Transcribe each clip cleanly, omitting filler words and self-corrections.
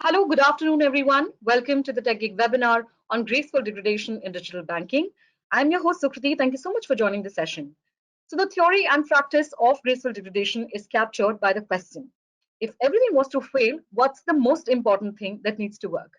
Hello, good afternoon, everyone. Welcome to the Techgig webinar on graceful degradation in digital banking. I'm your host, Supratik. Thank you so much for joining the session. So the theory and practice of graceful degradation is captured by the question. If everything was to fail, what's the most important thing that needs to work?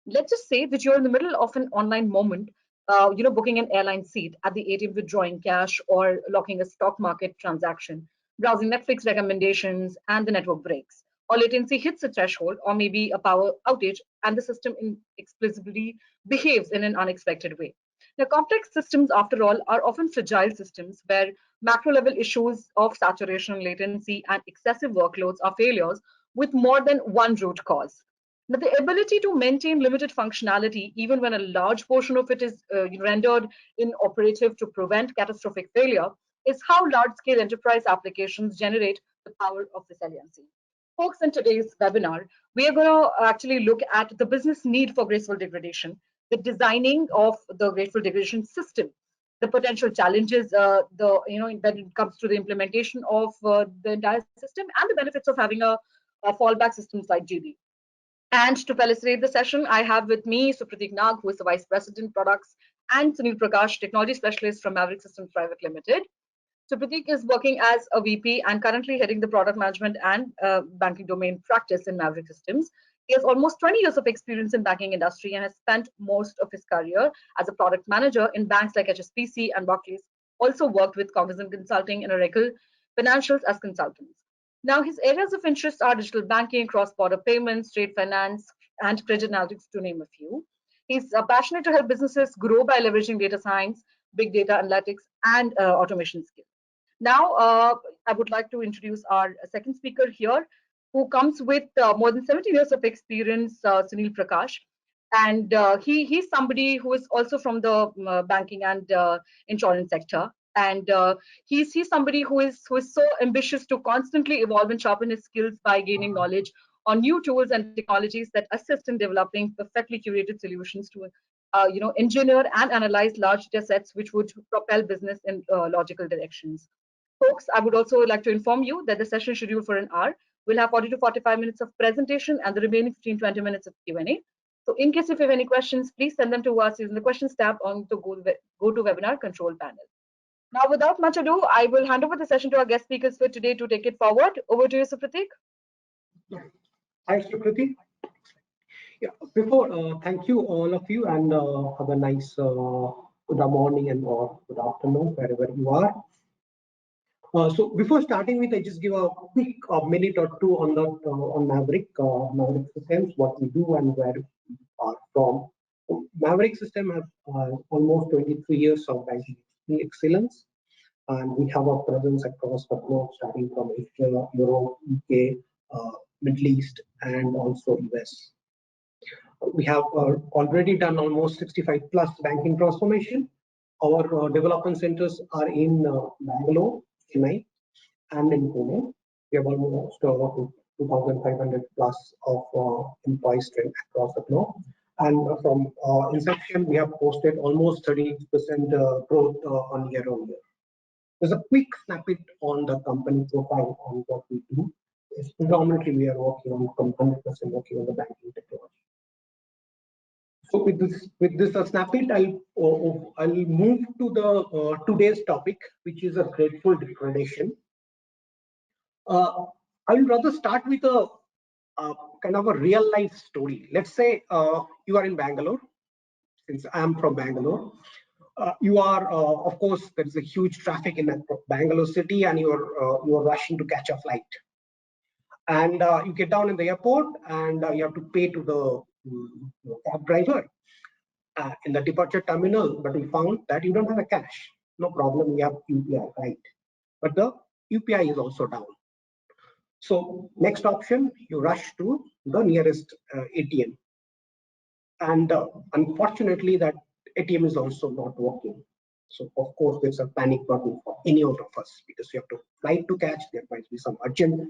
Let's just say that you're in the middle of an online moment, booking an airline seat, at the ATM withdrawing cash, or locking a stock market transaction, browsing Netflix recommendations, and the network breaks, or latency hits a threshold, or maybe a power outage, and the system inexplicably behaves in an unexpected way. Now, complex systems, after all, are often fragile systems where macro level issues of saturation, latency, and excessive workloads are failures with more than one root cause. Now, the ability to maintain limited functionality, even when a large portion of it is rendered inoperative to prevent catastrophic failure, is how large scale enterprise applications generate the power of resiliency. Folks, in today's webinar, we are going to actually look at the business need for graceful degradation, the designing of the graceful degradation system, the potential challenges, when it comes to the implementation of the entire system, and the benefits of having a fallback systems like GB. And to facilitate the session, I have with me Supratik, who is the Vice President Products, and Sunil Prakash, Technology Specialist from Maveric Systems Private Limited. Supratik is working as a VP and currently heading the product management and banking domain practice in Maverick Systems. He has almost 20 years of experience in banking industry and has spent most of his career as a product manager in banks like HSBC and Barclays. Also worked with Cognizant Consulting and Oracle Financials as consultants. Now, his areas of interest are digital banking, cross-border payments, trade finance, and credit analytics, to name a few. He's passionate to help businesses grow by leveraging data science, big data analytics, and automation skills. Now, I would like to introduce our second speaker here, who comes with more than 70 years of experience, Sunil Prakash. And he's somebody who is also from the banking and insurance sector. And he's somebody who is so ambitious to constantly evolve and sharpen his skills by gaining knowledge on new tools and technologies that assist in developing perfectly curated solutions to engineer and analyze large data sets which would propel business in logical directions. Folks, I would also like to inform you that the session is scheduled for an hour. We'll have 40 to 45 minutes of presentation and the remaining 15 to 20 minutes of Q&A. So in case if you have any questions, please send them to us using the questions tab on the GoToWebinar control panel. Now, without much ado, I will hand over the session to our guest speakers for today to take it forward. Over to you, Supratik. Thanks, Supratik. Yeah, before, thank you all of you, and have a nice good morning and or good afternoon wherever you are. So before starting with, I just give a quick minute or two on the Maveric Systems, what we do and where we are from. So Maveric System has almost 23 years of banking excellence, and we have a presence across the globe, starting from Asia, Europe, UK, Middle East, and also US. We have already done almost 65 plus banking transformation. Our development centers are in Bangalore, Chennai, and in Pune. We have almost 2,500 plus of employees across the globe. And from inception, we have posted almost 30% growth on year. There's a quick snippet on the company profile on what we do. It's predominantly we are working on 100% working on the banking technology. So with this snippet, I'll move to the today's topic, which is a graceful degradation. I will rather start with a kind of a real life story. Let's say you are in Bangalore, since I am from Bangalore. You are, of course, there is a huge traffic in Bangalore city, and you are rushing to catch a flight. And you get down in the airport, and you have to pay to the cab driver in the departure terminal. But we found that you don't have a cash. No problem, we have UPI, right? But the UPI is also down. So next option, you rush to the nearest ATM. And unfortunately, that ATM is also not working. So of course, there's a panic button for any out of us, because you have to flight to catch. There might be some urgent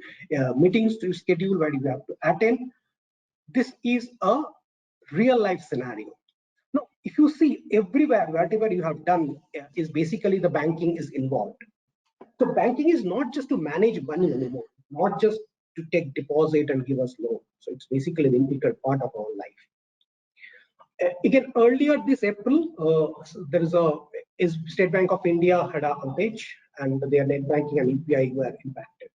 meetings to schedule where you have to attend. This is a real life scenario. Now, if you see everywhere, whatever you have done is basically the banking is involved. So banking is not just to manage money anymore, not just to take deposit and give us loan. So it's basically an integral part of our life. Again, earlier this April, there is State Bank of India had a outage, and their net banking and UPI were impacted.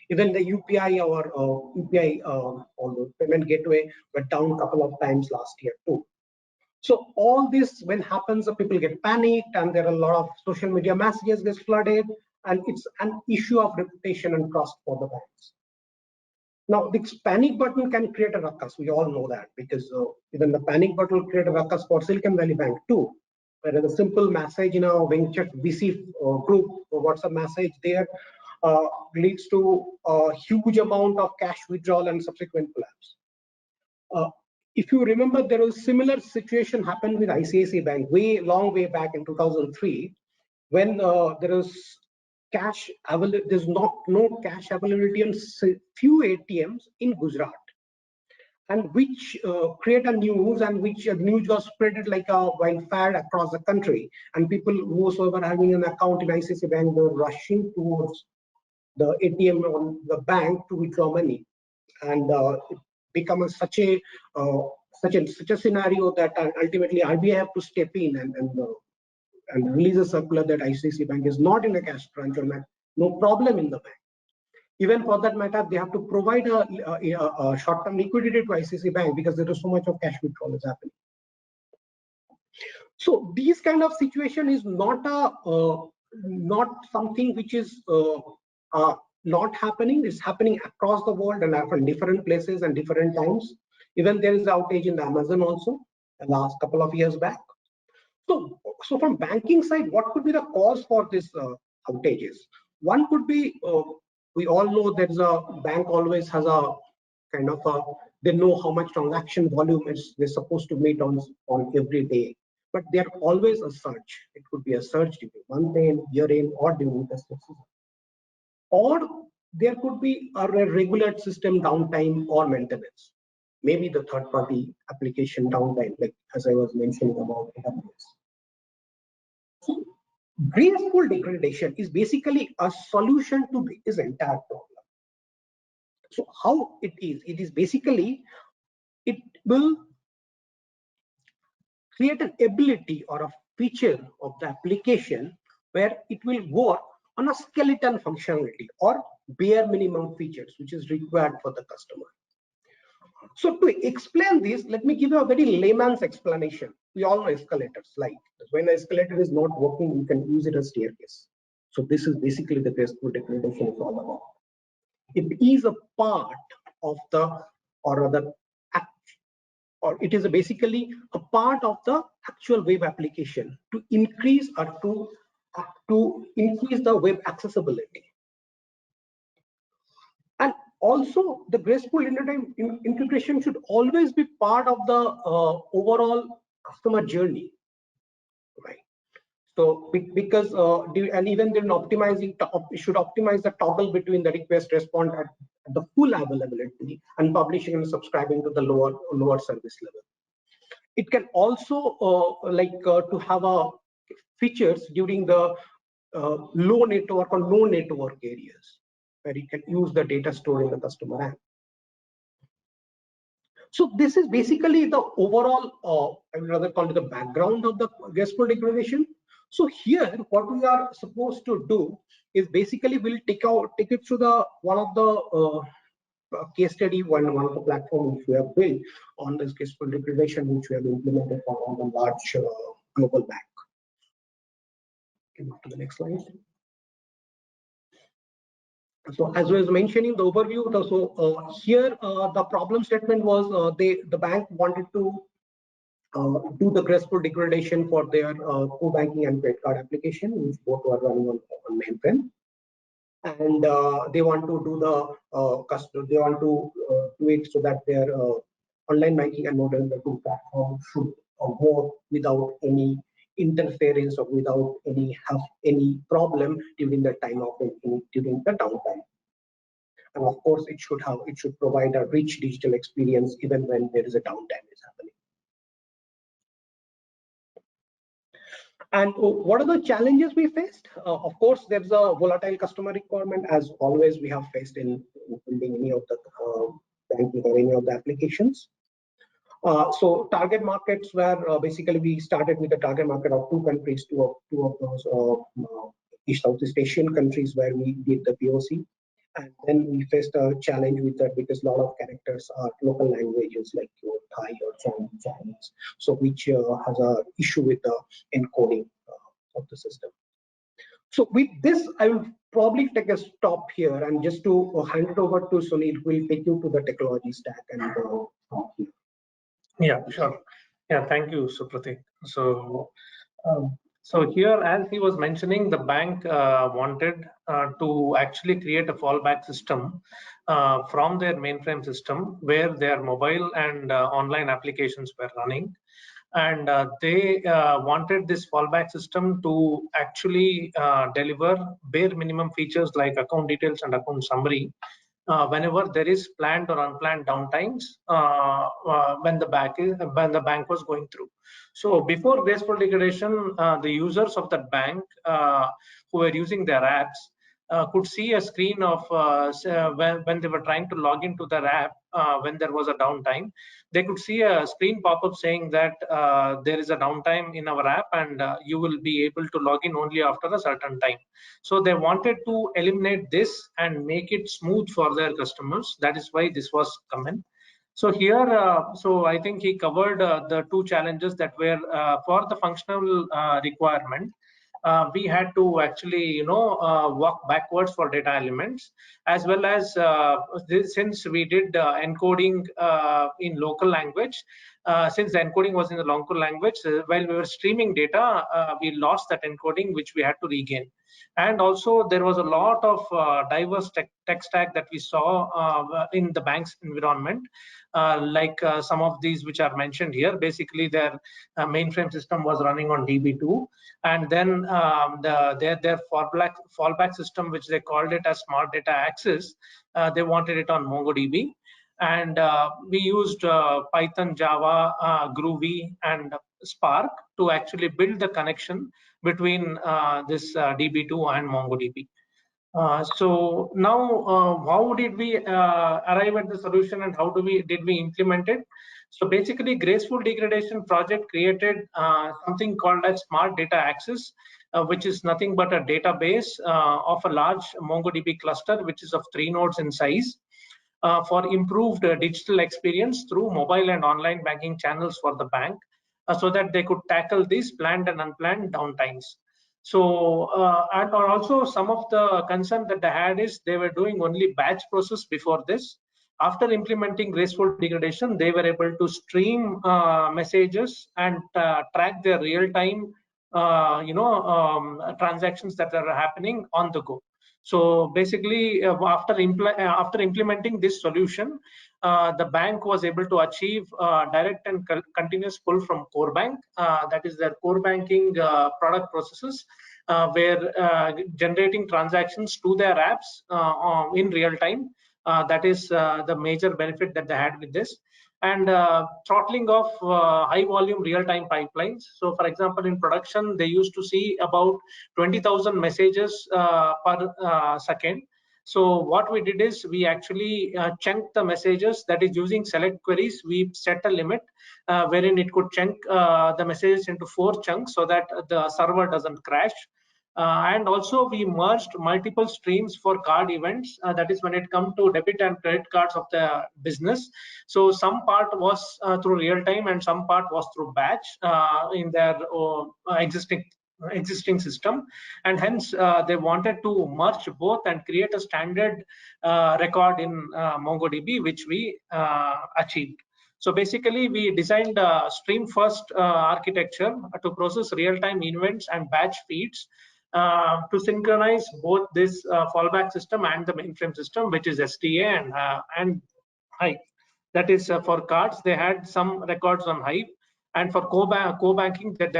Even the UPI or UPI or the payment gateway were down a couple of times last year too. So all this, when happens, people get panicked, and there are a lot of social media messages get flooded, and it's an issue of reputation and trust for the banks. Now, this panic button can create a ruckus. We all know that, because even the panic button will create a ruckus for Silicon Valley Bank too. Whereas a simple message in a venture VC group or WhatsApp message there leads to a huge amount of cash withdrawal and subsequent collapse. If you remember, there was a similar situation happened with ICICI Bank long way back in 2003, when there was cash available. There's no cash availability on few ATMs in Gujarat, and which create a news, and which news was spread like a wildfire across the country. And people who were having an account in ICICI Bank were rushing towards the ATM on the bank to withdraw money, and it became such a scenario that ultimately RBI have to step in and release a circular that ICICI Bank is not in a cash crunch, or no problem in the bank. Even for that matter, they have to provide a short-term liquidity to ICICI Bank because there is so much of cash withdrawal is happening. So these kind of situation is not something which is not happening. It's happening across the world and from different places and different times. Even there is outage in the Amazon also the last couple of years back. So from banking side, what could be the cause for this outages? One could be, we all know there's a bank always has a kind of they know how much transaction volume is they're supposed to meet on every day, but there's always a surge. It could be a surge during month end, year end, or during the season. Or there could be a regular system downtime or maintenance. Maybe the third-party application downtime, like as I was mentioning about AWS. So, graceful degradation is basically a solution to this entire problem. So how it is? It is basically, it will create an ability or a feature of the application where it will work on a skeleton functionality or bare minimum features which is required for the customer. So to explain this, let me give you a very layman's explanation. We all know escalators, like when an escalator is not working, you can use it as staircase. So this is basically the graceful degradation is all about. It is a part of the, or it is basically a part of the actual web application to increase or to increase the web accessibility. And also, the graceful integration should always be part of the overall customer journey, right? So because and even then optimizing, it should optimize the toggle between the request response at the full availability and publishing and subscribing to the lower service level. It can also to have a features during the low network or no network areas, where you can use the data stored in the customer app. So this is basically the overall, I would rather call it the background of the graceful degradation. So here, what we are supposed to do is basically we'll take it through the one of the case study, one of the platform which we have built on this graceful degradation, which we have implemented for on the large global bank. Can move to the next slide. So as I was mentioning the overview, so here the problem statement was the bank wanted to do the graceful degradation for their core banking and credit card application, which both were running on mainframe, and they want to do the they want to do it so that their online banking and modern banking platform should work without any interference or without any problem during the time of during the downtime. And of course, it should provide a rich digital experience even when there is a downtime is happening. And what are the challenges we faced? Of course, there's a volatile customer requirement, as always we have faced in building any of the banking or any of the applications. So target markets were basically we started with a target market of two countries, two of those Southeast Asian countries where we did the POC. And then we faced a challenge with that because a lot of characters are local languages like Thai or Chinese, so which has a issue with the encoding of the system. So with this, I will probably take a stop here and just to hand it over to Sunil, who will take you to the technology stack and here. Yeah, sure. Yeah, thank you, Supratik. So here, as he was mentioning, the bank wanted to actually create a fallback system from their mainframe system where their mobile and online applications were running. And they wanted this fallback system to actually deliver bare minimum features like account details and account summary whenever there is planned or unplanned downtimes when the bank was going through. So before graceful degradation, the users of that bank who were using their apps could see a screen of when they were trying to log into their app when there was a downtime. They could see a screen pop-up saying that there is a downtime in our app and you will be able to log in only after a certain time. So they wanted to eliminate this and make it smooth for their customers. That is why this was come. So here, so I think he covered the two challenges that were for the functional requirement. We had to actually, walk backwards for data elements, as well as since we did encoding in local language, since the encoding was in the local language, while we were streaming data, we lost that encoding, which we had to regain. And also there was a lot of diverse tech stack that we saw in the bank's environment, like some of these which are mentioned here. Basically, their mainframe system was running on DB2, and then their fallback system, which they called it as Smart Data Access, they wanted it on MongoDB. And we used Python, Java, Groovy, and Spark to actually build the connection between this DB2 and MongoDB. So now, how did we arrive at the solution, and how did we implement it? So basically, Graceful Degradation project created something called as Smart Data Access, which is nothing but a database of a large MongoDB cluster, which is of 3 nodes in size, for improved digital experience through mobile and online banking channels for the bank, so that they could tackle these planned and unplanned downtimes. So, and also some of the concern that they had is they were doing only batch process before this. After implementing Graceful Degradation, they were able to stream messages and track their real-time, transactions that are happening on the go. So basically, after implementing this solution, the bank was able to achieve direct and continuous pull from core bank, that is their core banking product processes, where generating transactions to their apps in real time. That is the major benefit that they had with this. And throttling of high volume real-time pipelines. So for example, in production, they used to see about 20,000 messages per second. So what we did is we actually chunked the messages, that is using select queries. We set a limit wherein it could chunk the messages into 4 chunks so that the server doesn't crash. And also we merged multiple streams for card events, that is when it comes to debit and credit cards of the business. So some part was through real time and some part was through batch in their existing system, and hence they wanted to merge both and create a standard record in MongoDB, which we achieved. So basically, we designed a stream first architecture to process real-time events and batch feeds to synchronize both this fallback system and the mainframe system, which is SDA and Hive. That is for cards, they had some records on Hive, and for co-banking, that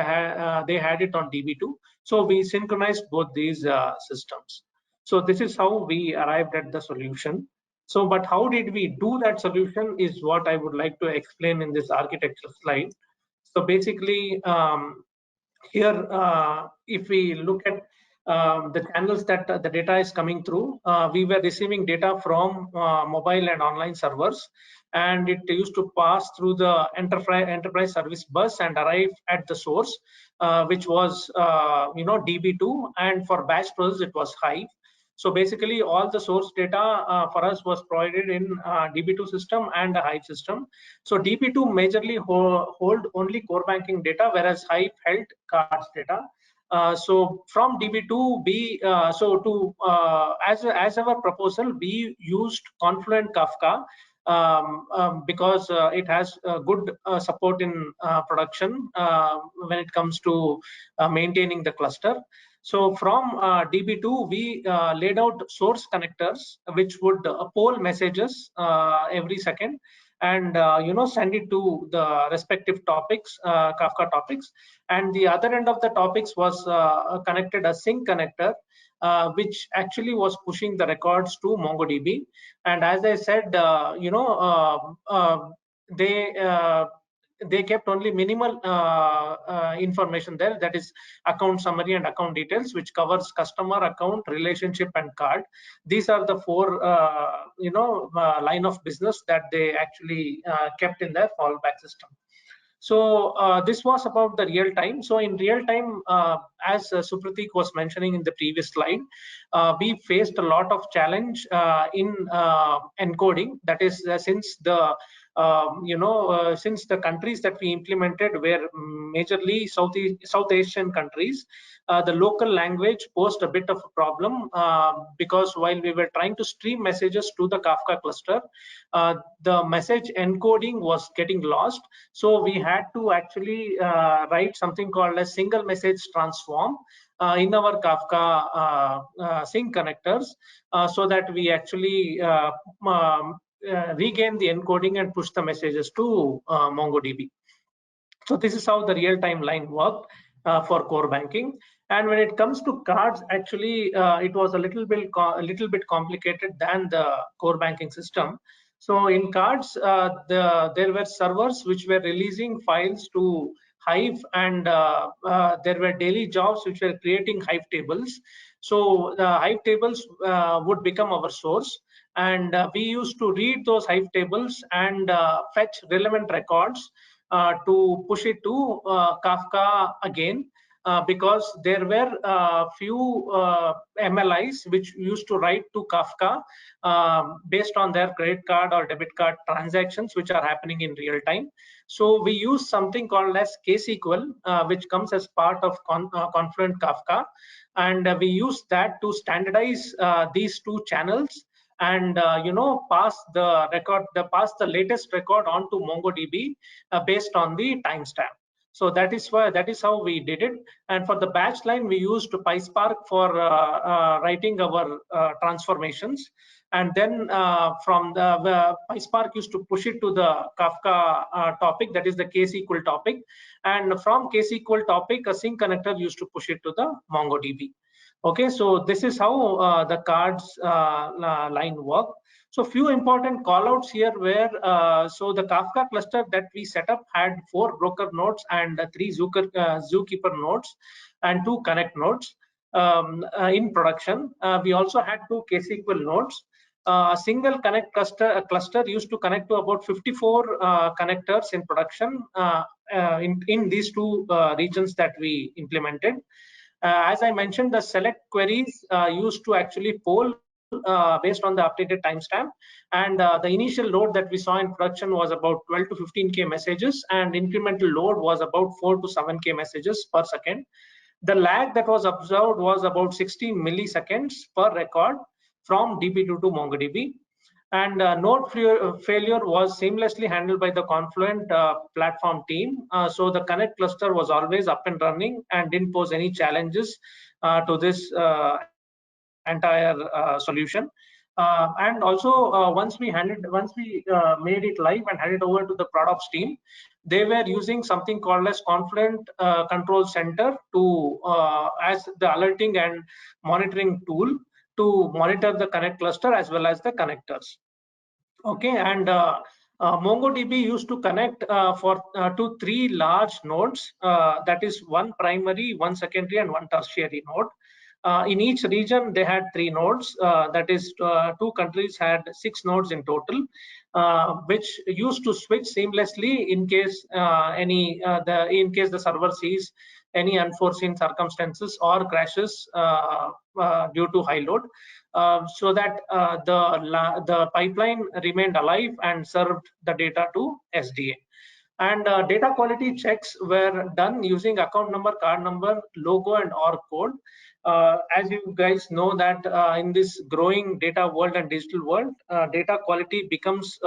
they had it on DB2. So we synchronized both these systems. So this is how we arrived at the solution. So, but how did we do that solution is what I would like to explain in this architecture slide. So basically, here, if we look at the channels that the data is coming through. We were receiving data from mobile and online servers, and it used to pass through the enterprise service bus and arrive at the source, which was DB2, and for batch process it was Hive. So basically, all the source data for us was provided in DB2 system and the Hive system. So DB2 majorly hold only core banking data, whereas Hive held cards data. So from DB2, we as our proposal, we used Confluent Kafka because it has good support in production when it comes to maintaining the cluster. So from DB2, we laid out source connectors which would poll messages every second and send it to the respective topics, Kafka topics. And the other end of the topics was connected a sync connector, which actually was pushing the records to MongoDB. And as I said, they kept only minimal information there, that is account summary and account details, which covers customer, account, relationship, and card. These are the four line of business that they actually kept in their fallback system. So this was about the real time. So in real time, as Supratik was mentioning in the previous slide, we faced a lot of challenge in encoding. That is, since the since the countries that we implemented were majorly South Asian countries, the local language posed a bit of a problem because while we were trying to stream messages to the Kafka cluster, the message encoding was getting lost. So we had to actually write something called a single message transform in our Kafka sync connectors so that we actually regain the encoding and push the messages to MongoDB. So this is how the real-time line worked for core banking. And when it comes to cards, actually, it was a little bit complicated than the core banking system. So in cards, there were servers which were releasing files to Hive, and there were daily jobs which were creating Hive tables. So the Hive tables would become our source, and we used to read those Hive tables and fetch relevant records to push it to Kafka again. Because there were few MLIs which used to write to Kafka based on their credit card or debit card transactions which are happening in real time. So we use something called as KSQL, which comes as part of Confluent Kafka, and we use that to standardize these two channels and pass the latest record onto MongoDB based on the timestamp. So that is how we did it. And for the batch line, we used PySpark for writing our transformations. And then from the PySpark used to push it to the Kafka topic, that is the KSQL topic. And from KSQL topic, a sync connector used to push it to the MongoDB. Okay, so this is how the cards line work. So few important callouts here were, so the Kafka cluster that we set up had 4 broker nodes and 3 zookeeper nodes and 2 connect nodes in production. We also had 2 KSQL nodes. A single connect cluster used to connect to about 54 connectors in production in these 2 regions that we implemented. As I mentioned, the select queries used to actually poll based on the updated timestamp, and the initial load that we saw in production was about 12 to 15K messages, and incremental load was about 4 to 7K messages per second. The lag that was observed was about 16 milliseconds per record from DB2 to MongoDB. And node failure was seamlessly handled by the Confluent platform team. So the Connect cluster was always up and running and didn't pose any challenges to this entire solution. And also once we made it live and handed over to the ProdOps team, they were using something called as Confluent Control Center to as the alerting and monitoring tool to monitor the Connect cluster as well as the connectors. Okay, and MongoDB used to connect to 3 large nodes, that is 1 primary, 1 secondary, and 1 tertiary node. In each region, they had 3 nodes. That is, 2 countries had 6 nodes in total, which used to switch seamlessly in case in case the server sees any unforeseen circumstances or crashes due to high load, so that the pipeline remained alive and served the data to SDA. And data quality checks were done using account number, card number, logo, and OR code. As you guys know that in this growing data world and digital world, data quality becomes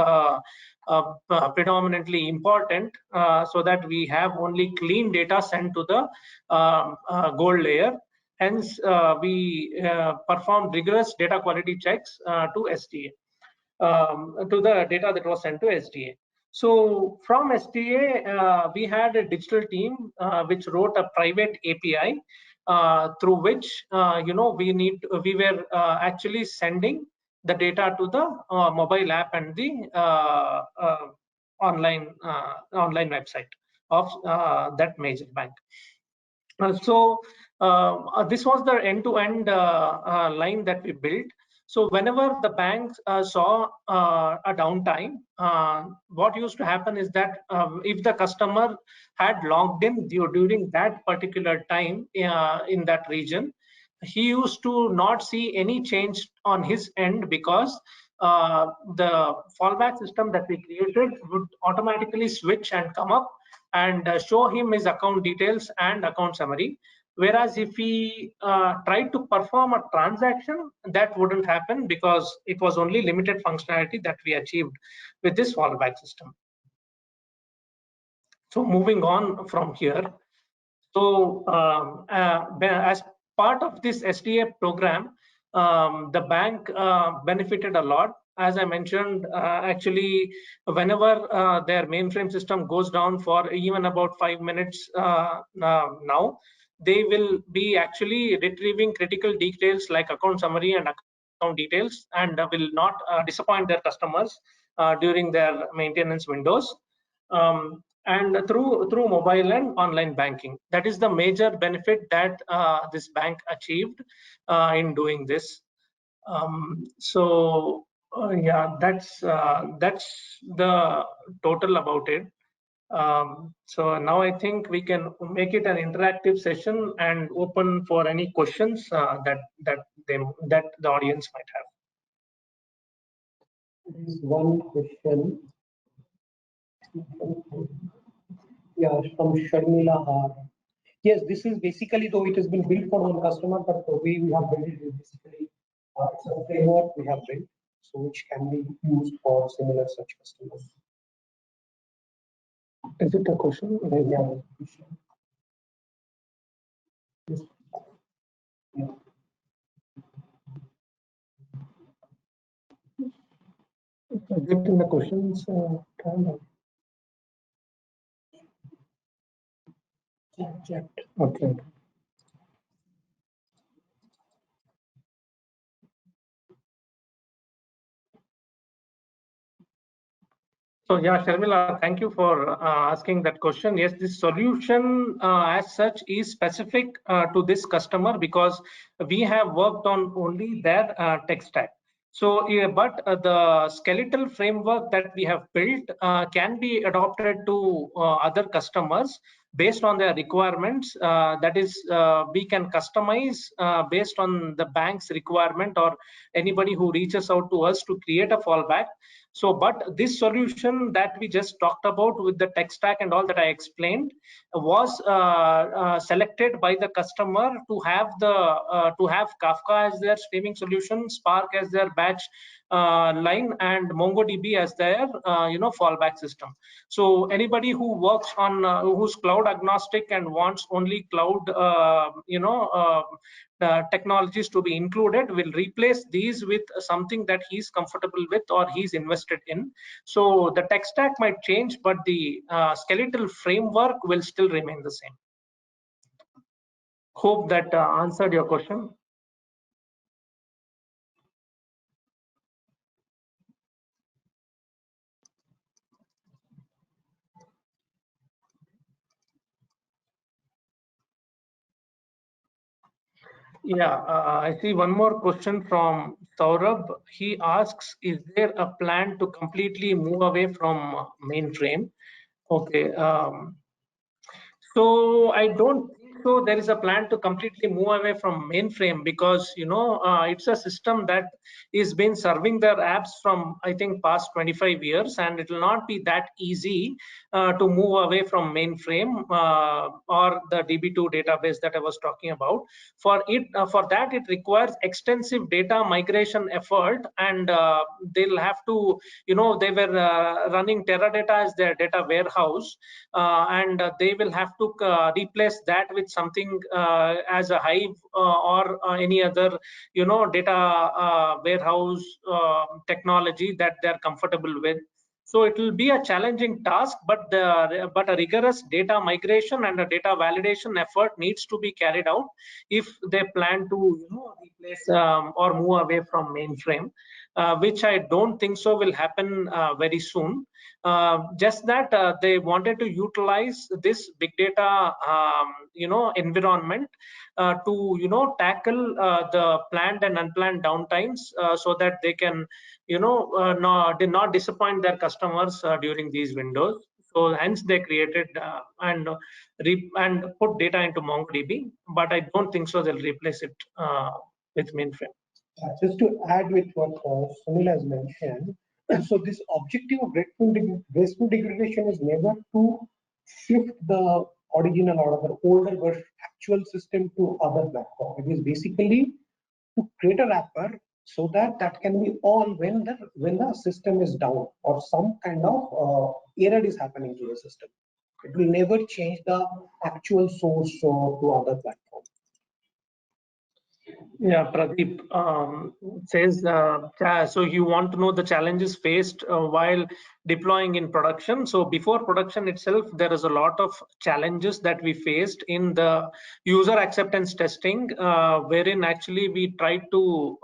predominantly important, so that we have only clean data sent to the gold layer. Hence, we performed rigorous data quality checks to SDA, to the data that was sent to SDA. So from SDA, we had a digital team which wrote a private API through which we were actually sending the data to the mobile app and the online website of that major bank. This was the end-to-end line that we built. So whenever the banks saw a downtime, what used to happen is that if the customer had logged in during that particular time in that region, he used to not see any change on his end, because the fallback system that we created would automatically switch and come up and show him his account details and account summary. Whereas if we tried to perform a transaction, that wouldn't happen, because it was only limited functionality that we achieved with this fallback system. So moving on from here, so as part of this SDA program, the bank benefited a lot. As I mentioned, actually, whenever their mainframe system goes down for even about 5 minutes now, they will be actually retrieving critical details like account summary and account details, and will not disappoint their customers during their maintenance windows. And through mobile and online banking. That is the major benefit that this bank achieved in doing this. Yeah, that's the total about it. So now I think we can make it an interactive session and open for any questions that the audience might have. There is one question. Yeah, from Sharmila Har. Yes, this is basically, though it has been built for one customer, but the way we have built it is basically it's a framework we have built, so which can be used for similar such customers. Is it a question? Yeah. Yes. Yeah. Is it in the questions? Chat. Okay. So yeah, Sharmila, thank you for asking that question. Yes, this solution as such is specific to this customer, because we have worked on only their tech stack. So, but the skeletal framework that we have built can be adopted to other customers based on their requirements. That is, we can customize based on the bank's requirement or anybody who reaches out to us to create a fallback. So, but this solution that we just talked about with the tech stack and all that I explained was selected by the customer to have Kafka as their streaming solution, Spark as their batch line, and MongoDB as their fallback system. So anybody who works on who's cloud agnostic and wants only cloud technologies to be included will replace these with something that he's comfortable with or he's invested in. So the tech stack might change, but the skeletal framework will still remain the same. Hope that answered your question. Yeah, I see one more question from Saurabh. He asks, is there a plan to completely move away from mainframe? Okay. So I don't think so. There is a plan to completely move away from mainframe because it's a system that is been serving their apps from I think past 25 years, and it will not be that easy to move away from mainframe or the DB2 database that I was talking about. For that it requires extensive data migration effort, and they'll have to they were running Teradata as their data warehouse, and they will have to replace that with something as a Hive or any other data warehouse technology that they're comfortable with. So it will be a challenging task, but a rigorous data migration and a data validation effort needs to be carried out if they plan to replace or move away from mainframe, which I don't think so will happen very soon. Just that they wanted to utilize this big data environment to tackle the planned and unplanned downtimes, so that they can not disappoint their customers during these windows. So hence they created and put data into MongoDB, but I don't think so they'll replace it with mainframe. Just to add with what Sunil has mentioned, so this objective of graceful degradation is never to shift the original or the older version actual system to other platform. It is basically to create a wrapper so that that can be on when the system is down or some kind of error is happening to the system. It will never change the actual source to other platform. Yeah, Pradeep says, so you want to know the challenges faced while deploying in production. So before production itself, there is a lot of challenges that we faced in the user acceptance testing, wherein actually we tried to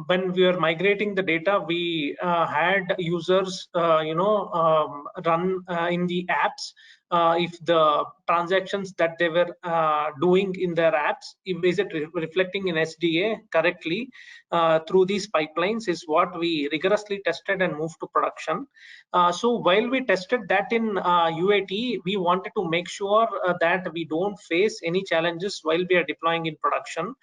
when we were migrating the data, we had users, run in the apps. If the transactions that they were doing in their apps, is it reflecting in SDA correctly through these pipelines, is what we rigorously tested and moved to production. So while we tested that in UAT, we wanted to make sure that we don't face any challenges while we are deploying in production.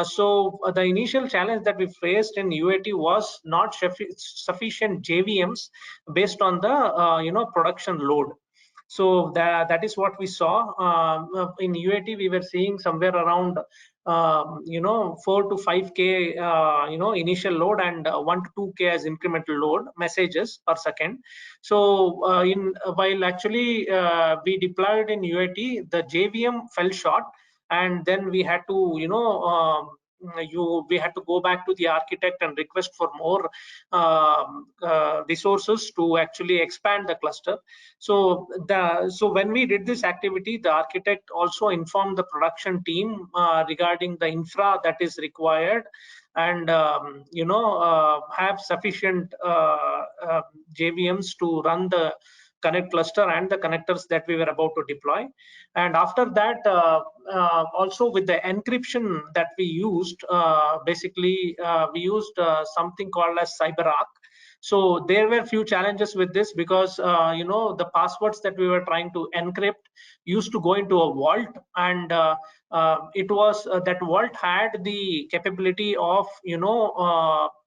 So the initial challenge that we faced in UAT was not sufficient JVMs based on the production load. So that is what we saw in UAT. We were seeing somewhere around 4 to 5K initial load and 1 to 2K as incremental load messages per second. So while actually we deployed in UAT, the JVM fell short, and then we had to we had to go back to the architect and request for more resources to actually expand the cluster. So when we did this activity, the architect also informed the production team regarding the infra that is required, and have sufficient JVMs to run the connect cluster and the connectors that we were about to deploy. And after that, also with the encryption that we used, basically we used something called as CyberArk. So there were few challenges with this because the passwords that we were trying to encrypt used to go into a vault, and it was that vault had the capability of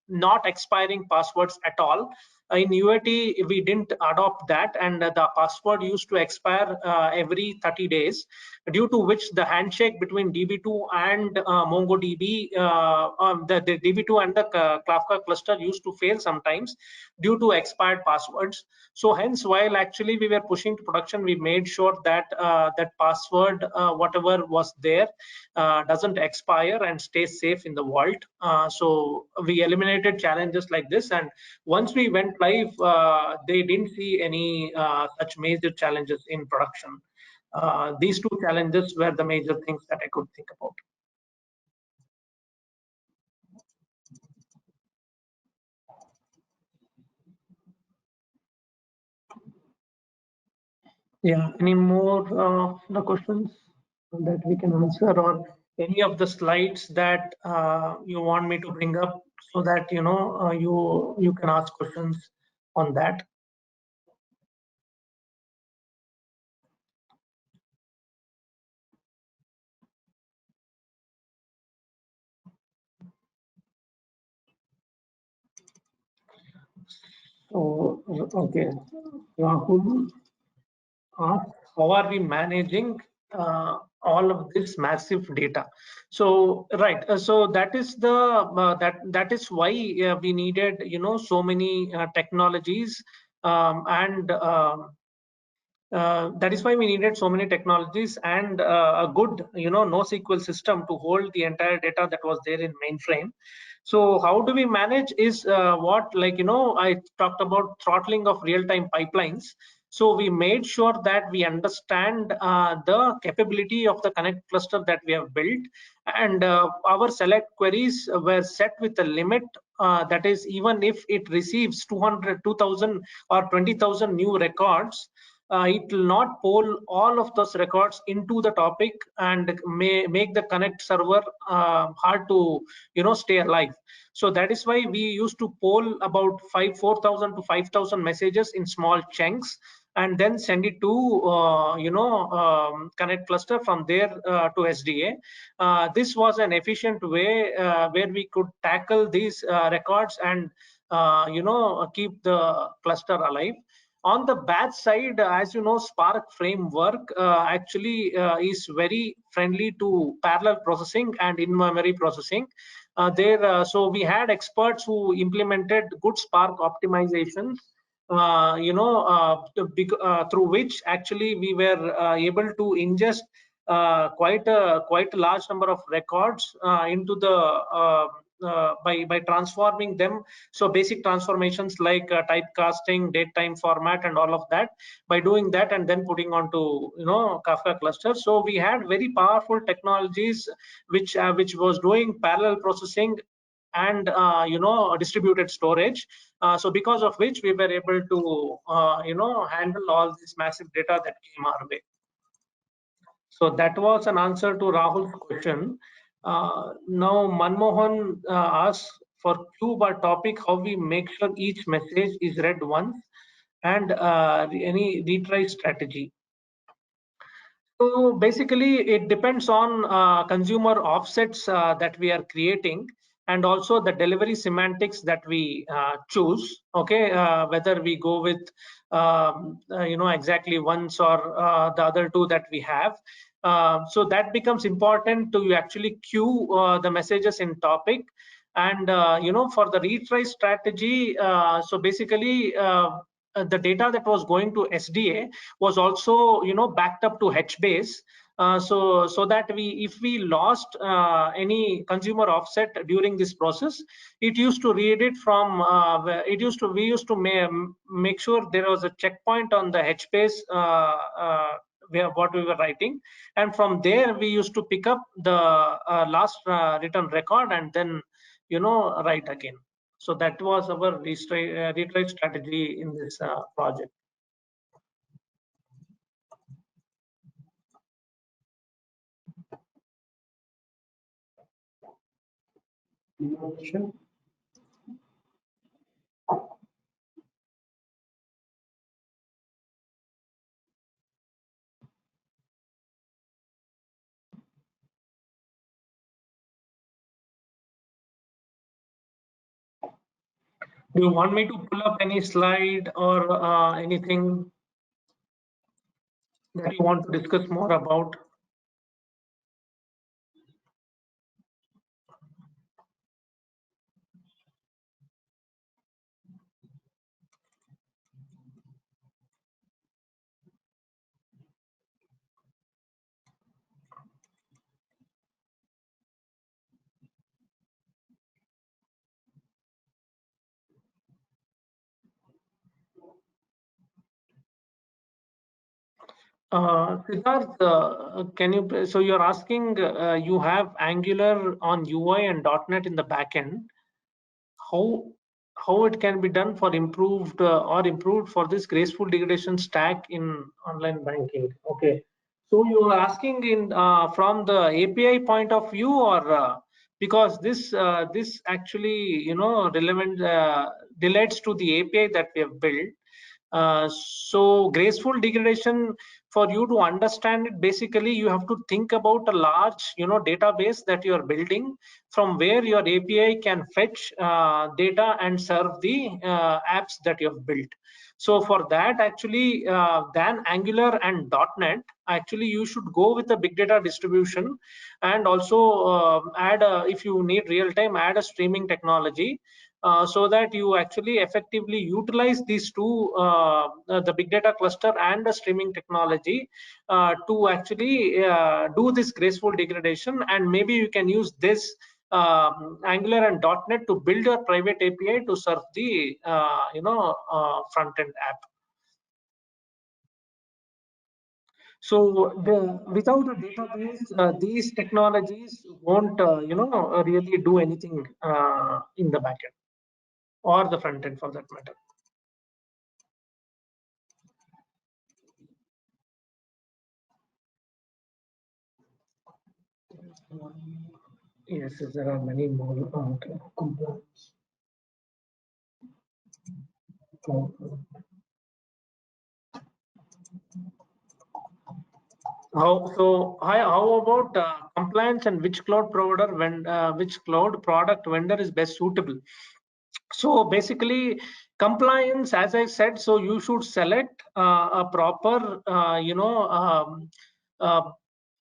not expiring passwords at all. In UAT, we didn't adopt that, and the password used to expire every 30 days, due to which the handshake between DB2 and MongoDB, the DB2 and the Kafka cluster used to fail sometimes due to expired passwords. So hence, while actually we were pushing to production, we made sure that that password, whatever was there, doesn't expire and stays safe in the vault. So we eliminated challenges like this, and once we went live, they didn't see any such major challenges in production. These two challenges were the major things that I could think about. Yeah, any more the questions that we can answer, or any of the slides that you want me to bring up so that you can ask questions on that. So, okay, Rahul asked, how are we managing all of this massive data? So, right, so that is the that is why we needed so many technologies, and that is why we needed so many technologies and a good NoSQL system to hold the entire data that was there in mainframe. So how do we manage is what, I talked about throttling of real-time pipelines. So we made sure that we understand the capability of the connect cluster that we have built, and our select queries were set with a limit that is, even if it receives 200, 2000 or 20,000 new records, it will not poll all of those records into the topic and may make the connect server hard to stay alive. So that is why we used to poll about 4,000 to 5,000 messages in small chunks and then send it to connect cluster, from there to SDA. This was an efficient way where we could tackle these records and keep the cluster alive. On the batch side, as you know, Spark framework actually is very friendly to parallel processing and in-memory processing. So we had experts who implemented good Spark optimizations, through which actually we were able to ingest quite a large number of records into the by transforming them. So basic transformations like typecasting, date time format, and all of that. By doing that and then putting onto Kafka cluster, so we had very powerful technologies which was doing parallel processing and distributed storage. So because of which we were able to handle all this massive data that came our way. So that was an answer to Rahul's question. Now Manmohan asks, for cube or topic, how we make sure each message is read once, and any retry strategy. So basically, it depends on consumer offsets that we are creating, and also the delivery semantics that we choose. Okay, whether we go with exactly once or the other two that we have. So that becomes important to actually queue the messages in topic. And for the retry strategy, so basically the data that was going to SDA was also backed up to HBase, so that if we lost any consumer offset during this process, it used to read it from we used to make sure there was a checkpoint on the HBase what we were writing, and from there we used to pick up the last written record and then write again. So that was our retry strategy in this project. Question? Do you want me to pull up any slide or anything that you want to discuss more about? Siddharth, can you? So you're asking, you have Angular on UI and .NET in the backend. How it can be done for improved for this graceful degradation stack in online banking? Okay. So you are asking in from the API point of view, or because this actually relevant relates to the API that we have built. So graceful degradation, for you to understand it, basically you have to think about a large database that you are building, from where your API can fetch data and serve the apps that you have built. So for that, actually, than Angular and .NET, actually you should go with a big data distribution, and also add if you need real time, add a streaming technology, so that you actually effectively utilize these two, the big data cluster and the streaming technology, to actually do this graceful degradation. And maybe you can use this Angular and .NET to build your private API to serve the front end app. So without a database, these technologies won't really do anything in the backend or the front end for that matter. Yes, there are many more. Okay. Compliance. How about compliance, and which cloud provider, which cloud product vendor is best suitable? So basically, compliance, as I said, so you should select a proper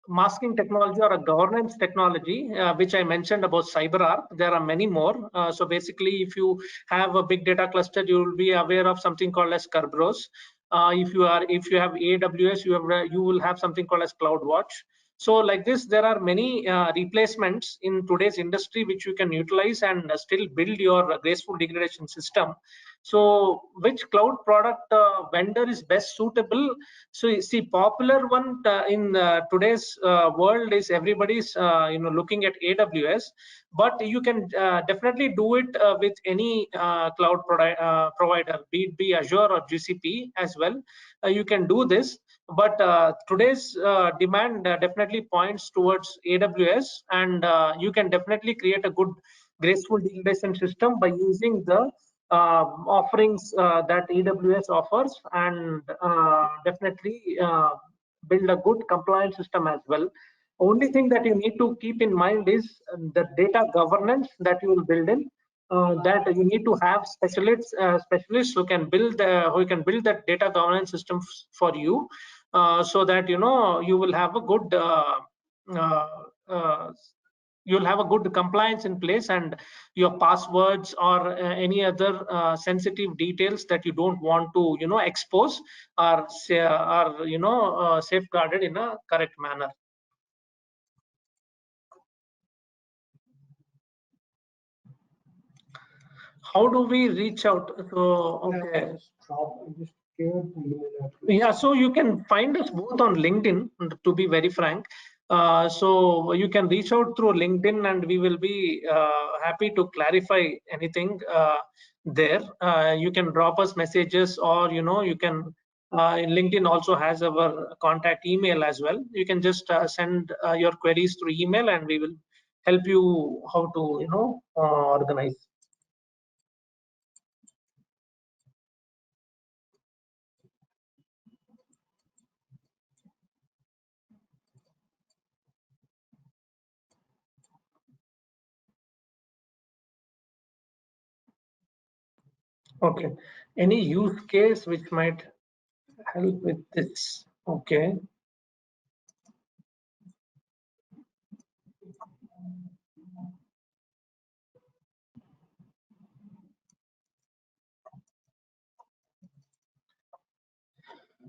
masking technology or a governance technology, which I mentioned about CyberArk. There are many more. So basically, if you have a big data cluster, you will be aware of something called as Kerberos. If you have AWS, you will have something called as CloudWatch. So like this, there are many replacements in today's industry which you can utilize and still build your graceful degradation system. So which cloud product vendor is best suitable? So you see, popular one in today's world is everybody's looking at AWS, but you can definitely do it with any cloud provider, be it be Azure or GCP as well. You can do this, but today's demand definitely points towards AWS, and you can definitely create a good graceful degradation system by using the offerings that AWS offers, and definitely build a good compliance system as well. Only thing that you need to keep in mind is the data governance that you will build in. That you need to have specialists who can build that data governance system for you, so that you will have a good uh, uh, you'll have a good compliance in place, and your passwords or any other sensitive details that you don't want to expose are safeguarded in a correct manner. How do we reach out? So okay, yeah, so you can find us both on LinkedIn, to be very frank. So you can reach out through LinkedIn, and we will be happy to clarify anything there. You can drop us messages, or you can LinkedIn also has our contact email as well. You can just send your queries through email, and we will help you how to organize. Okay, any use case which might help with this? Okay.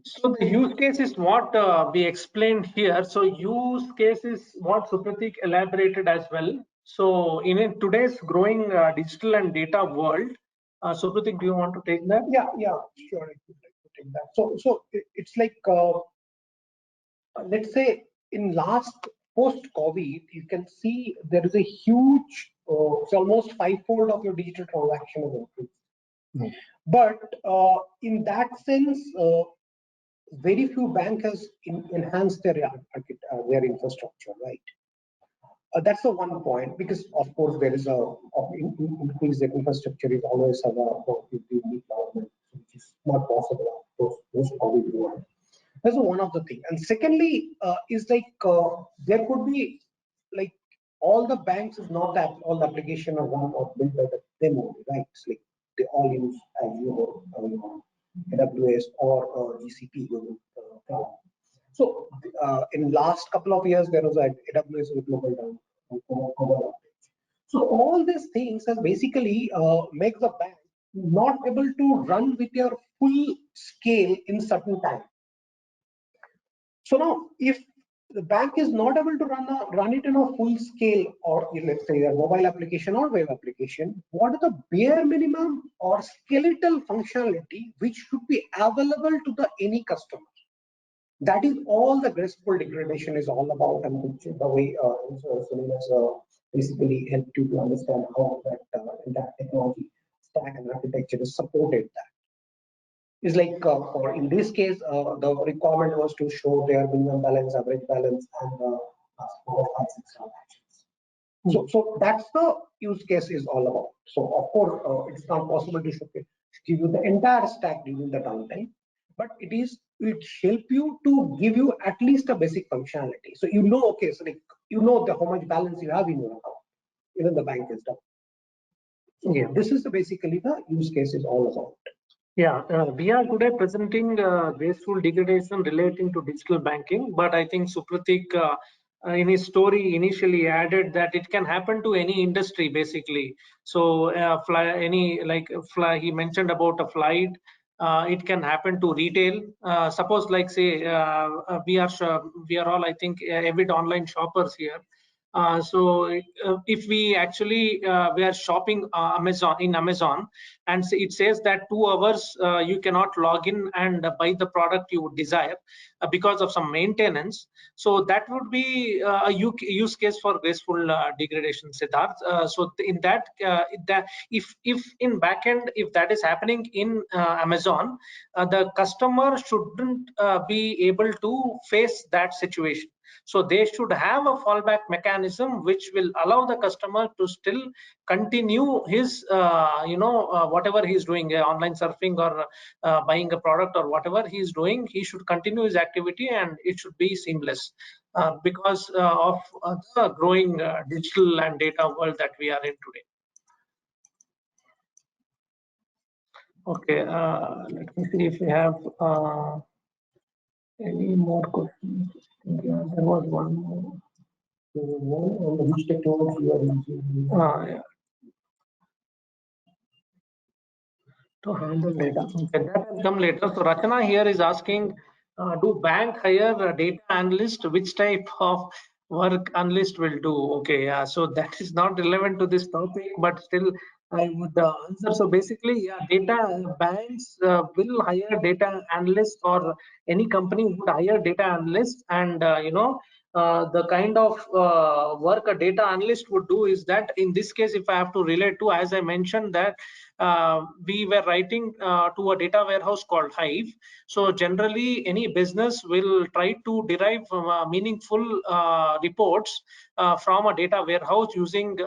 So the use case is what we explained here. So use case is what Supratik elaborated as well. So in today's growing digital and data world, Supratik, do you want to take that? Yeah, sure. I would like to take that. So it's like let's say in last post-COVID, you can see there is a huge, it's almost fivefold of your digital transaction is increased. But in that sense, very few banks has enhanced their infrastructure, right? That's the one point, because of course there is a increase in infrastructure is always have a unique government, which is not possible. Of course, most probably do one. That's one of the things. And secondly, is like there could be like all the banks is not that all the application are run or built by them only, right? It's like they all use Azure, AWS or GCP, Google Cloud. So in last couple of years, there was a AWS with global down. So all these things has basically make the bank not able to run with your full scale in certain time. So now, if the bank is not able to run it in a full scale, or let's say a mobile application or web application, what is the bare minimum or skeletal functionality which should be available to the any customer? That is all the graceful degradation is all about, and the way Sunil has basically helped you to understand how that technology stack and architecture is supported. That is like for in this case, the requirement was to show their minimum balance, average balance, and 4 5 6 transactions. So that's the use case is all about. So of course, it's not possible to give you the entire stack during the downtime, but it help you to give you at least a basic functionality. So okay, so like how much balance you have in your account, even the bank is done. Yeah, this is basically the use case is all about. Yeah, we are today presenting graceful degradation relating to digital banking, but I think Supratik in his story initially added that it can happen to any industry basically. So he mentioned about a flight. It can happen to retail. Suppose like say we are all, I think, avid online shoppers here. If we actually we are shopping Amazon, and it says that 2 hours you cannot log in and buy the product you desire because of some maintenance. So that would be a use case for graceful degradation, Siddharth. So in that if in backend, if that is happening in Amazon, the customer shouldn't be able to face that situation. So they should have a fallback mechanism which will allow the customer to still continue his whatever he's doing, online surfing or buying a product or whatever he's doing. He should continue his activity and it should be seamless because of the growing digital and data world that we are in today. Okay, let me see if we have any more questions. Yeah, there was one more. Which technology you are using? Yeah. To handle data. Okay, that has come later. So Rachana here is asking, do bank hire a data analyst? Which type of work analyst will do? Okay, yeah. So that is not relevant to this topic, but still I would answer. So basically, yeah, banks will hire data analysts, or any company would hire data analysts, and the kind of work a data analyst would do is that, in this case, if I have to relate to, as I mentioned, that we were writing to a data warehouse called Hive. So generally, any business will try to derive meaningful reports from a data warehouse using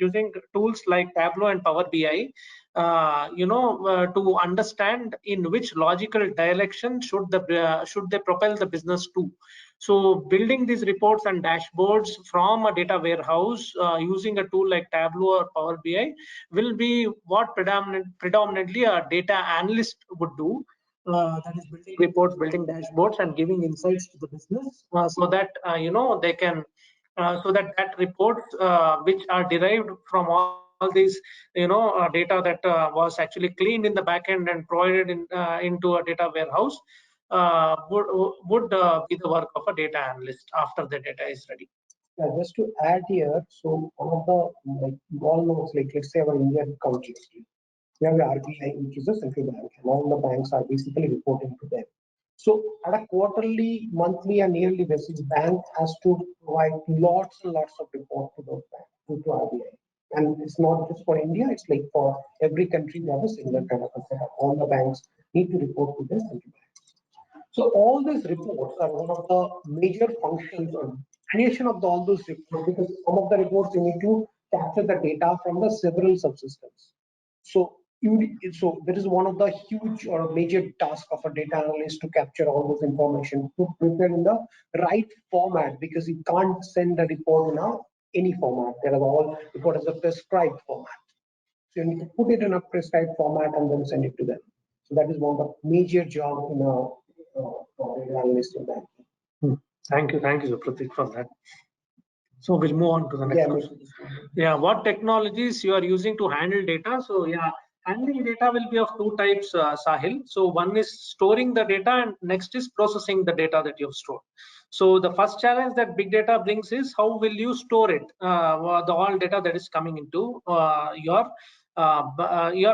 using tools like Tableau and Power BI. To understand in which logical direction should they propel the business to. So building these reports and dashboards from a data warehouse using a tool like Tableau or Power BI will be what predominantly a data analyst would do. That is building reports, building dashboards, and giving insights to the business so that they can so that reports which are derived from all these data that was actually cleaned in the backend and provided into a data warehouse would be the work of a data analyst after the data is ready. Yeah, just to add here, so one of the, like you all know, like let's say our Indian country, we have the RBI, which is a central bank, and all the banks are basically reporting to them. So at a quarterly, monthly, and yearly basis, bank has to provide lots and lots of reports to those banks, to RBI. And it's not just for India, it's like for every country, we have a similar kind of a setup. All the banks need to report to their central banks. So all these reports are one of the major functions or creation of all those reports, because some of the reports you need to capture the data from the several subsystems. So so there is one of the huge or major task of a data analyst to capture all those information, to prepare in the right format, because you can't send a report in any format. There are all report as a prescribed format. So you need to put it in a prescribed format and then send it to them. So that is one of the major job in a data analyst in banking. Thank you, Supratik, for that. So we'll move on to the next question. Yeah, what technologies you are using to handle data? So yeah, handling data will be of two types, Sahil. So one is storing the data, and next is processing the data that you've stored. So the first challenge that big data brings is how will you store it, the all data that is coming into your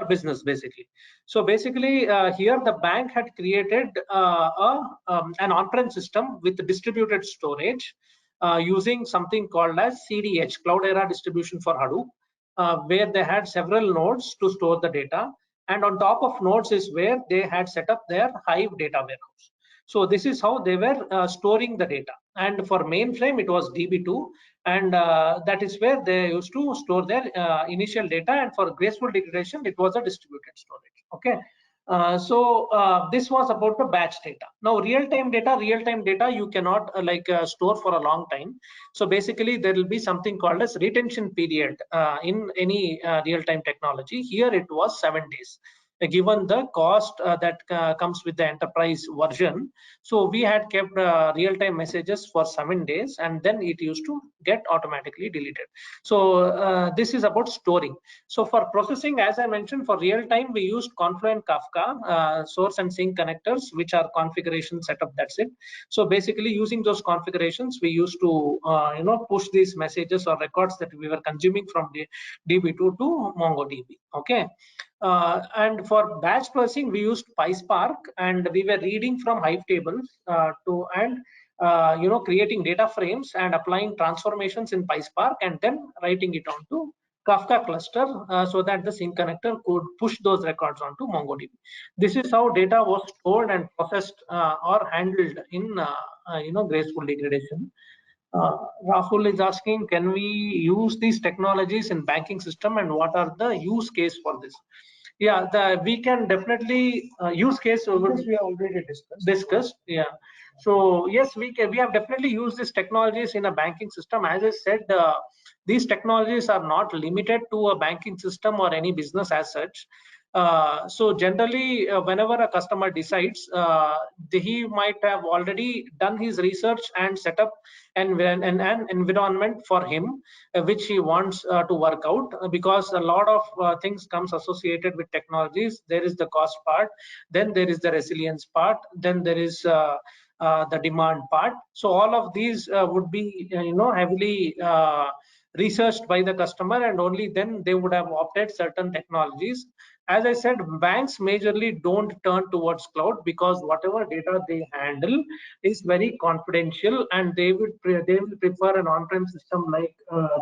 business, basically. So basically here the bank had created an on-prem system with distributed storage, using something called as CDH, Cloud Era Distribution for Hadoop, where they had several nodes to store the data. And on top of nodes is where they had set up their Hive data warehouse. So this is how they were storing the data. And for mainframe, it was DB2. And that is where they used to store their initial data. And for graceful degradation, it was a distributed storage. Okay. This was about the batch data. Now real-time data you cannot store for a long time. So basically there will be something called as retention period in any real-time technology. Here it was 7 days. Given the cost that comes with the enterprise version, so we had kept real-time messages for 7 days, and then it used to get automatically deleted. So this is about storing. So for processing, as I mentioned, for real-time we used Confluent Kafka source and sink connectors, which are configuration setup. That's it. So basically using those configurations, we used to push these messages or records that we were consuming from the DB2 to MongoDB. Okay. And for batch processing, we used PySpark, and we were reading from Hive tables creating data frames and applying transformations in PySpark, and then writing it onto Kafka cluster so that the sink connector could push those records onto MongoDB. This is how data was stored and processed or handled in graceful degradation. Rahul is asking, can we use these technologies in banking system, and what are the use case for this? Yeah, we can definitely use case. This we already discussed. Yeah. So yes, we have definitely used these technologies in a banking system. As I said, these technologies are not limited to a banking system or any business as such. So generally, whenever a customer decides, he might have already done his research and set up an environment for him, which he wants to work out, because a lot of things comes associated with technologies. There is the cost part, then there is the resilience part, then there is the demand part. So all of these would be heavily researched by the customer, and only then they would have opted certain technologies. As I said, banks majorly don't turn towards cloud, because whatever data they handle is very confidential, and they will prefer an on-prem system like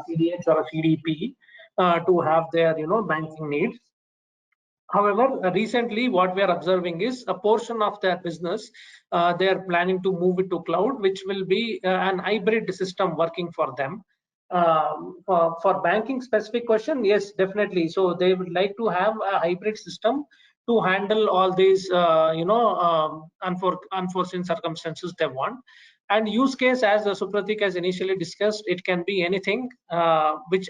CDH or a CDP to have their banking needs. However, recently what we are observing is a portion of their business, they are planning to move it to cloud, which will be an hybrid system working for them. For banking specific question, yes, definitely. So they would like to have a hybrid system to handle all these unforeseen circumstances they want. And use case, as Supratik has initially discussed, it can be anything which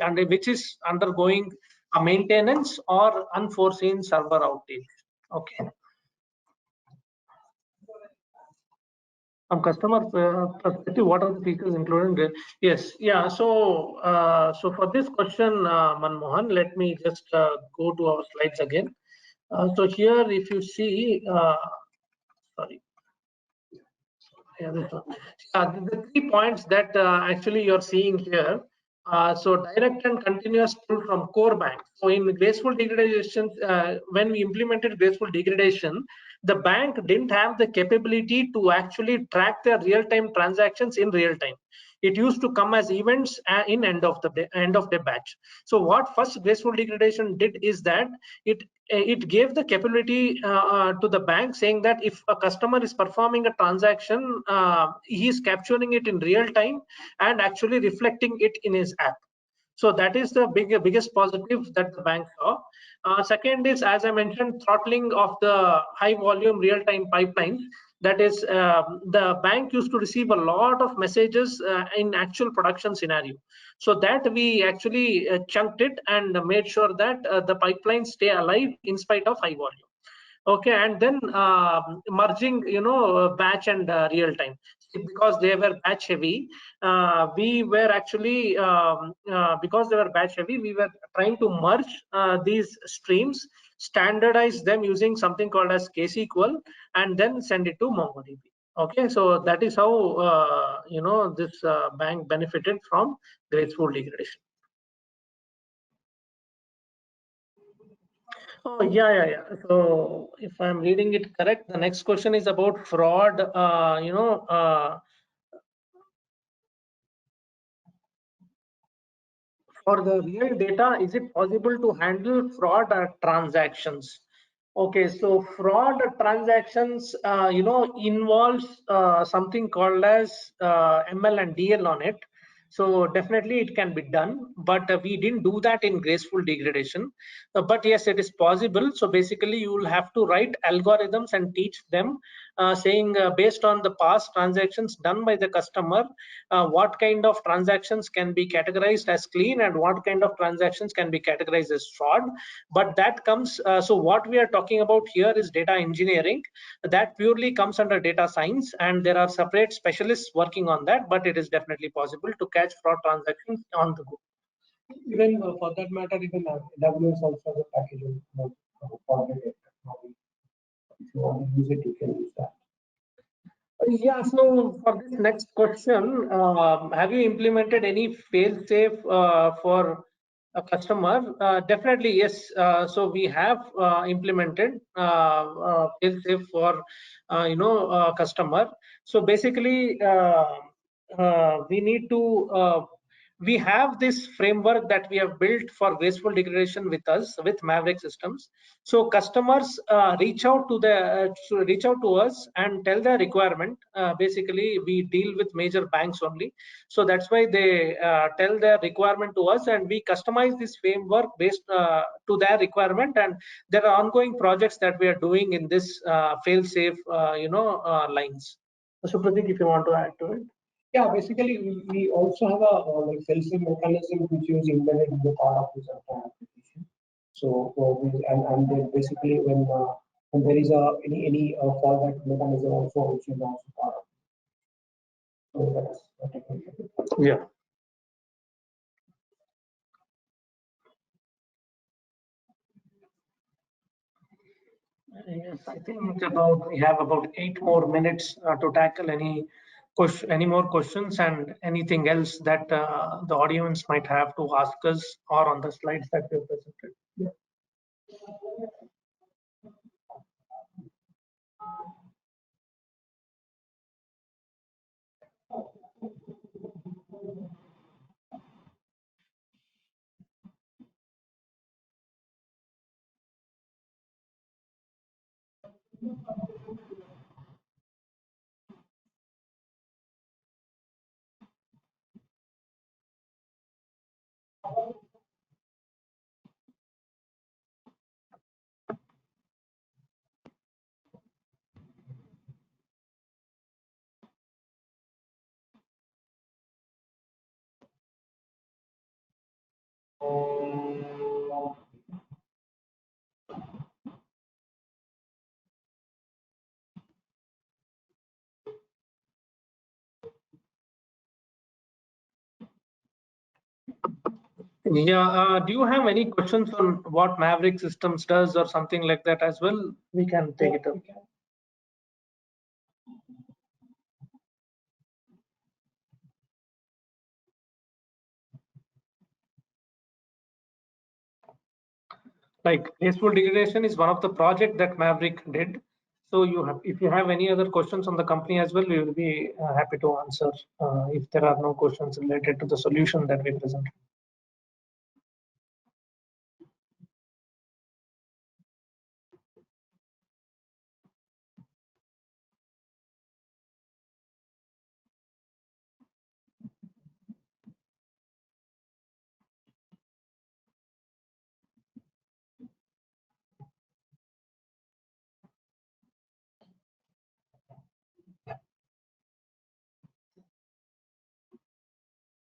is undergoing a maintenance or unforeseen server outage. Okay. From customer perspective, what are the features included? Yes, yeah. So, so for this question, Manmohan, let me just go to our slides again. So here, if you see, sorry. Yeah, this one. The 3 points that actually you're seeing here. So direct and continuous pull from core bank. So in graceful degradation, when we implemented graceful degradation, the bank didn't have the capability to actually track their real-time transactions in real time. It used to come as events in end of the batch. So what first Graceful Degradation did is that it gave the capability to the bank, saying that if a customer is performing a transaction, he is capturing it in real time and actually reflecting it in his app. So that is the biggest positive that the bank saw. Second is, as I mentioned, throttling of the high volume real-time pipelines. That is, the bank used to receive a lot of messages in actual production scenario. So that we actually chunked it and made sure that the pipelines stay alive in spite of high volume. Okay, and then merging, batch and real time, because they were batch heavy. We were actually because they were batch heavy, we were trying to merge these streams, standardize them using something called as KSQL, and then send it to MongoDB. Okay, so that is how this bank benefited from Graceful Degradation. Oh, yeah. So if I'm reading it correct, the next question is about fraud. For the real data, is it possible to handle fraud transactions? Okay, so fraud transactions, involves something called as ML and DL on it. So definitely it can be done, but we didn't do that in Graceful Degradation. But yes, it is possible. So basically you will have to write algorithms and teach them, saying based on the past transactions done by the customer, what kind of transactions can be categorized as clean and what kind of transactions can be categorized as fraud. But that comes, so what we are talking about here is data engineering. That purely comes under data science, and there are separate specialists working on that, but it is definitely possible to catch fraud transactions on the go. Even for that matter, even AWS also has a package for data. If you want to use it, you can use that. Yeah, so for this next question, have you implemented any fail-safe for a customer? Definitely, yes. So we have implemented fail-safe for customer. So basically, we need to we have this framework that we have built for Graceful Degradation with us, with Maveric Systems. So customers reach out to us and tell their requirement. Basically, we deal with major banks only, so that's why they tell their requirement to us, and we customize this framework based to their requirement. And there are ongoing projects that we are doing in this fail-safe, lines. So, Pratik, if you want to add to it. Yeah, basically we also have a like fail-safe mechanism which is embedded in the part of this application. So and then basically when there is any fallback mechanism also which is also part of. So that's a technical. Yeah. Yes, I think we have about 8 more minutes to tackle any more questions and anything else that the audience might have to ask us or on the slides that we have presented. Yeah. Yeah, do you have any questions on what Maverick Systems does or something like that as well? We can take it up. Like Graceful Degradation is one of the project that Maverick did. So if you have any other questions on the company as well, we will be happy to answer if there are no questions related to the solution that we present.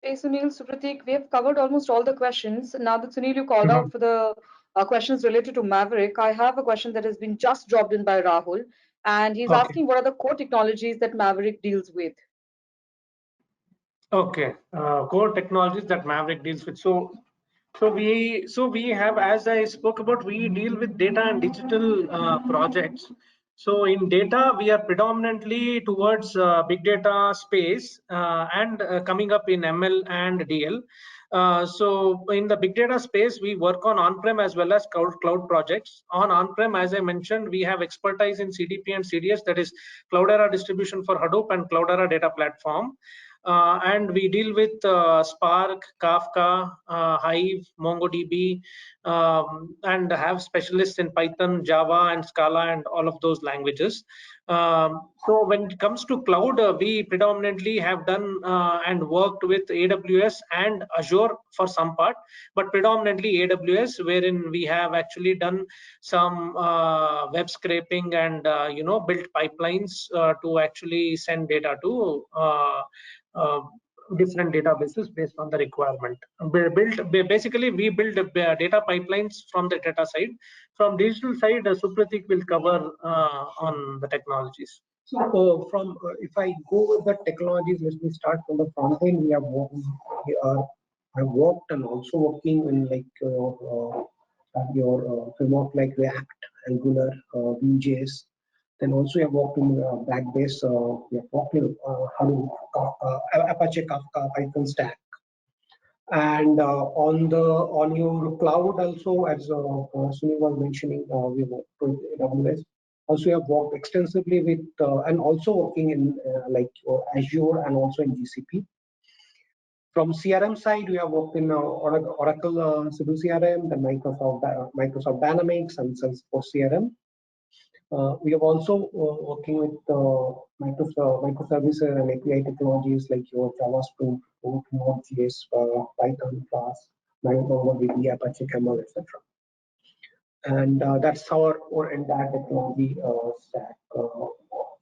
Hey, Sunil, Supratik, we have covered almost all the questions. Now that Sunil, you called out for the questions related to Maverick, I have a question that has been just dropped in by Rahul, and he's Okay. asking what are the core technologies that Maverick deals with? Okay, core technologies that Maverick deals with. So we have, as I spoke about, we deal with data and digital projects. So in data, we are predominantly towards big data space and coming up in ML and DL. So in the big data space, we work on-prem as well as cloud projects. On-prem, as I mentioned, we have expertise in CDP and CDS, that is Cloudera distribution for Hadoop and Cloudera data platform. And we deal with Spark, Kafka, Hive, MongoDB, and have specialists in Python, Java, and Scala, and all of those languages. So when it comes to cloud, we predominantly have done and worked with AWS and Azure for some part, but predominantly AWS, wherein we have actually done some web scraping and built pipelines to actually send data to uh, different databases based on the requirement. Basically, we build data pipelines from the data side. From digital side, Supratik will cover on the technologies. So if I go with the technologies, let me start from the front end. I've worked and also working in like your framework like React, Angular, Vue.js. Then also I've worked in Backbase. We have worked in Hadoop, Apache Kafka, Python stack. And on your cloud also, as Sunil was mentioning, we work with AWS. Also, we have worked extensively with and also working in Azure and also in GCP. From CRM side, we have worked in Oracle Civil CRM, then Microsoft Dynamics and Salesforce CRM. We have also working with microservices and API technologies like your Java Spring, Node.js, Python, Flask, MongoDB, Apache Camel, etc. And that's our entire technology stack.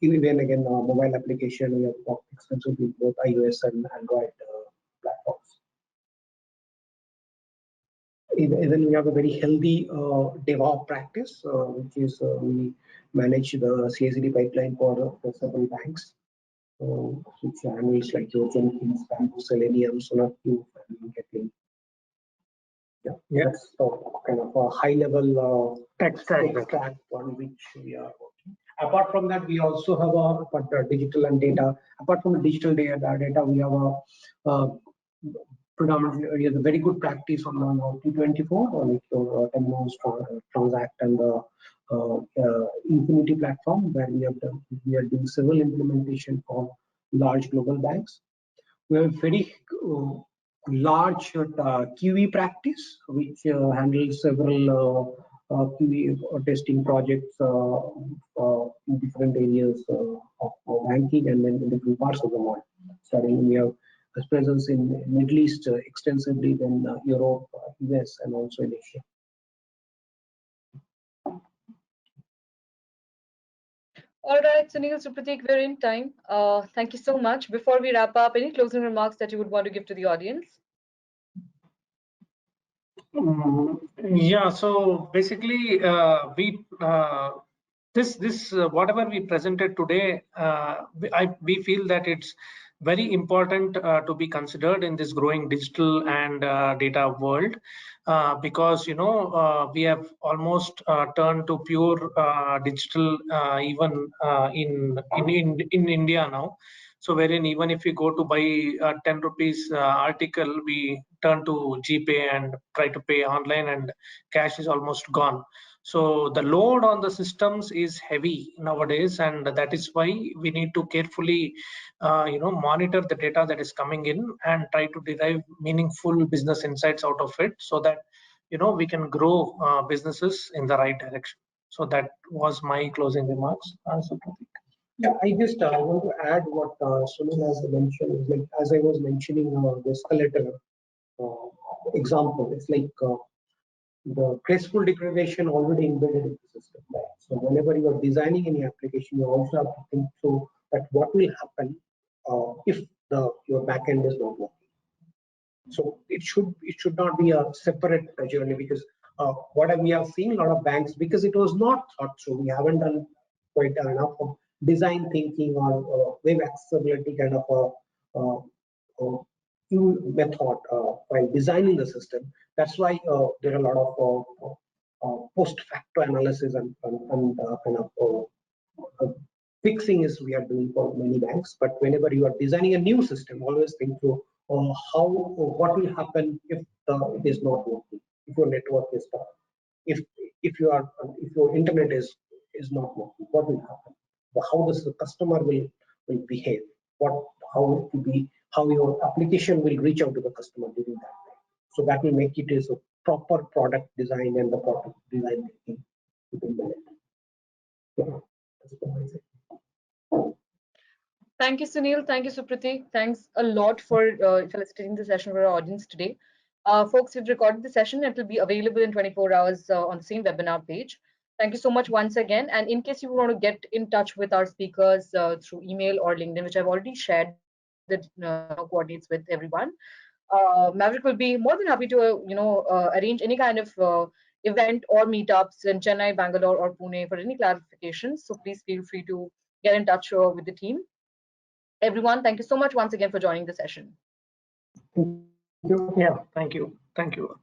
Even again, mobile application, we have worked extensively with both iOS and Android platforms. Even we have a very healthy DevOps practice, which is we manage the CI/CD pipeline for several banks, which handles like your Jenkins, Bamboo, Selenium, SonarQube, and Gatling. Yeah, that's kind of a high-level tech stack on which we are working. Apart from that, we also have a digital and data. Apart from the digital data, we have a predominantly a very good practice on T24, like your Temenos, Transact, and the Infinity platform, where we are doing several implementation for large global banks. We have a very large QE practice, which handles several QE testing projects in different areas of banking and then in different parts of the world. Starting, we have a presence in Middle East extensively, then Europe, US, and also in Asia. All right, Sunil, Supratik, we're in time. Thank you so much. Before we wrap up, any closing remarks that you would want to give to the audience? Yeah, so basically, this whatever we presented today, we feel that it's very important to be considered in this growing digital and data world, because we have almost turned to pure digital even in India now. So wherein even if we go to buy a 10 rupees article, we turn to GPay and try to pay online, and cash is almost gone. So the load on the systems is heavy nowadays, and that is why we need to carefully, monitor the data that is coming in and try to derive meaningful business insights out of it, so that we can grow businesses in the right direction. So that was my closing remarks. Supratik. Yeah, I just want to add what Sunil has mentioned. Like as I was mentioning the escalator example, it's like the graceful degradation already embedded in the system. Right? So whenever you are designing any application, you also have to think through that what will happen if your backend is not working. So it should not be a separate journey, because what we have seen a lot of banks, because it was not thought through. We haven't done quite enough of design thinking or web accessibility kind of method while designing the system. That's why there are a lot of post facto analysis and kind of fixing is we are doing for many banks. But whenever you are designing a new system, always think through what will happen if it is not working, if your network is down, if your internet is not working, what will happen? How does the customer will behave? How it will be? How your application will reach out to the customer during that time? So that will make it as a proper product design and the product design thinking within the net. Yeah, that's what I say. Thank you, Sunil. Thank you, Supratik. Thanks a lot for facilitating the session for our audience today. Folks, we've recorded the session. It will be available in 24 hours on the same webinar page. Thank you so much once again. And in case you want to get in touch with our speakers through email or LinkedIn, which I've already shared the coordinates with everyone, Maverick will be more than happy to arrange any kind of event or meetups in Chennai, Bangalore, or Pune for any clarifications. So please feel free to get in touch with the team. Everyone, thank you so much once again for joining the session. Thank you. Yeah, thank you. Thank you.